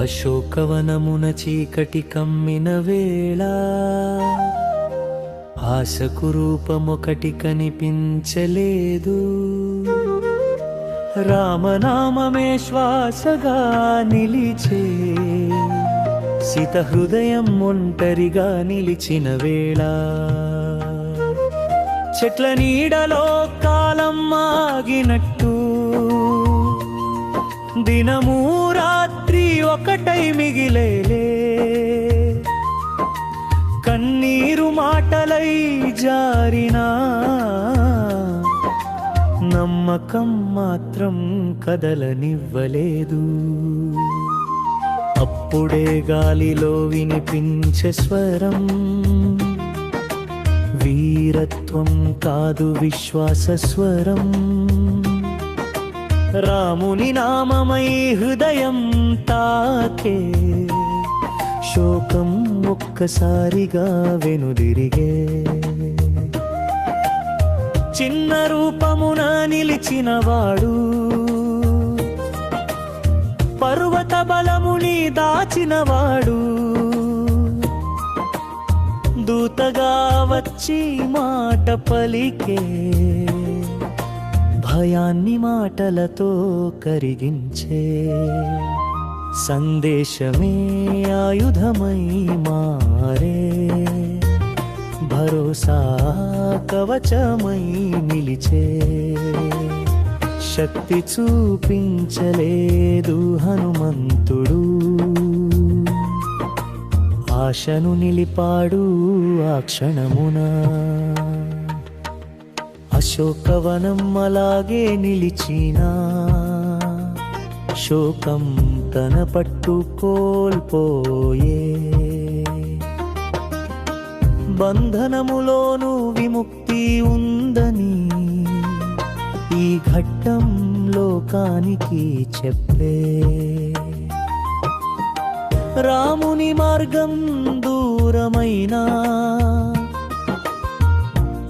అశోకవనమున చీకటి కమ్మిన వేళ ఆశకు రూపమొకటి కనిపించలేదు. రామనామమే శ్వాసగా నిలిచే సీత హృదయం ఒంటరిగా నిలిచిన వేళ చెట్ల నీడలో కాలం ఆగినట్టు దినము రాత్రి ఒకటై మిగిలేలే. కన్నీరు మాటలై జారినా నమ్మకం మాత్రం కదలనివ్వలేదు. అప్పుడే గాలిలో వినిపించే స్వరం వీరత్వం కాదు విశ్వాస స్వరం. రాముని నామమై హృదయం తాకే శోకం ఒక్కసారిగా వెనుదిరిగే. చిన్న రూపమున నిలిచినవాడు పర్వత బలముని దాచినవాడు దూతగా వచ్చి మాట పలికే భయాన్ని మాటలతో కరిగించే. సందేశమే ఆయుధమై మారే భరోసా కవచమై నిలిచే. శక్తి చూపించలేదు హనుమంతుడు ఆశను నిలిపాడు ఆ క్షణమున. అశోకవనం అలాగే నిలిచినా శోకం తన పట్టు కోల్పోయే. బంధనములోను విముక్తి ఉందని ఈ ఘట్టం లోకానికి చెప్పే. రాముని మార్గం దూరమైనా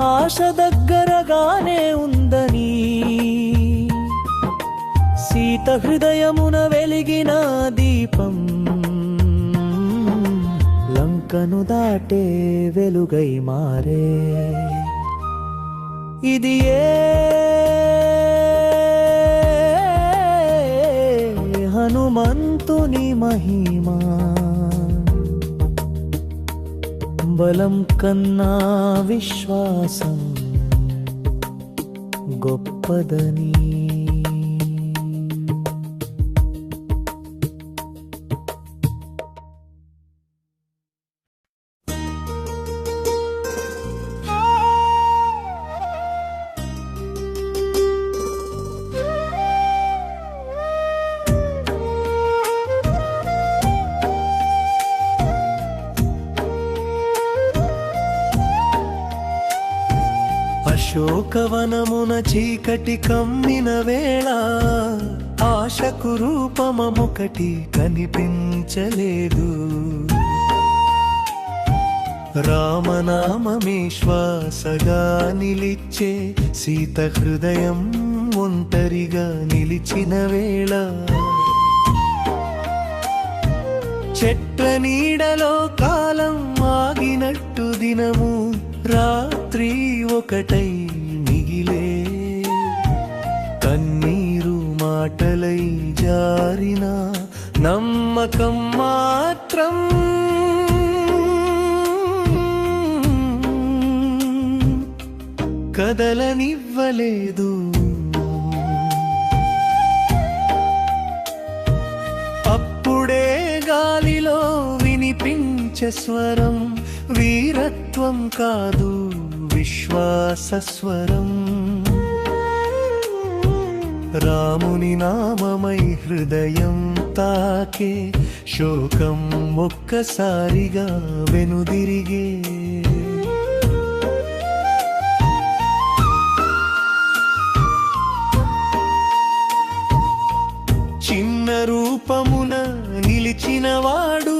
ఆశ దగ్గరగానే ఉందని సీత హృదయమున వెలిగిన దీపం లంకను దాటే వెలుగై మారే. ఇది హనుమంతుని మహిమా బలం కన్నా విశ్వాసం గొప్పదని. అశోకవనమున చీకటి కమ్మిన వేళ ఆశకు రూపమొకటి కనిపించలేదు. రామనామమే శ్వాసగా నిలిచే సీత హృదయం ఒంటరిగా నిలిచిన వేళ చెట్ల నీడలో కాలం ఆగినట్టు దినము రాత్రి ఒకటై మిగిలే. కన్నీరు మాటలై జారిన నమ్మకం మాత్రం కదలనివ్వలేదు. అప్పుడే గాలిలో వినిపించే స్వరం వీరత్వం కాదు విశ్వాస స్వరం. రాముని నామమై హృదయం తాకే శోకం ఒక్కసారిగా వెనుదిరిగే. చిన్న రూపమున నిలిచినవాడు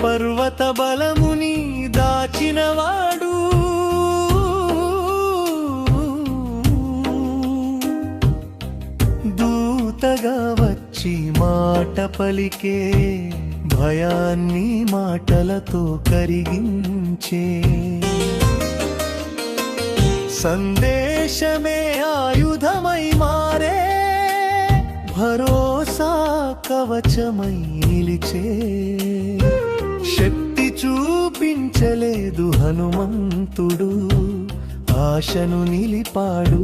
పర్వత బలముని దాచినవాడు దూతగా వచ్చి మా మాట పలికే భయాన్ని మాటలతో కరిగించే సందేశమే ఆయుధమై మారే భరోసా కవచమై నిలిచే శక్తి చూపించలేదు హనుమంతుడు ఆశను నిలిపాడు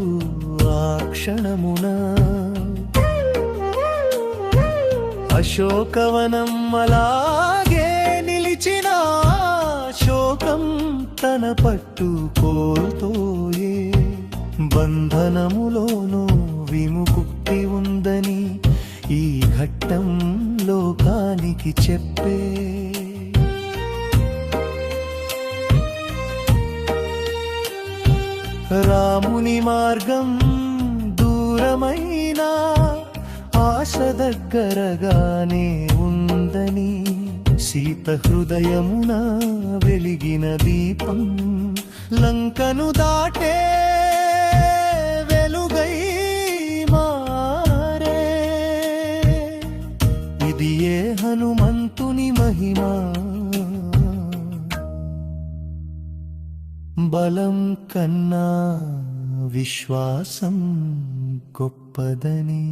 ఆ క్షణమున అశోకవనం అలాగే నిలిచిన శోకం తన పట్టు కోల్తోయే బంధనములోనూ విముక్తి ఉందని ఈ ఘట్టం లోకానికి చెప్పే రాముని మార్గం దూరమైనా ఆశ దగ్గరగానే ఉందని సీత హృదయమున వెలిగిన దీపం లంకను దాటే వెలుగై మారే ఇది ఏ హనుమంతుని మహిమా బలం కన్నా విశ్వాసం గొప్పదని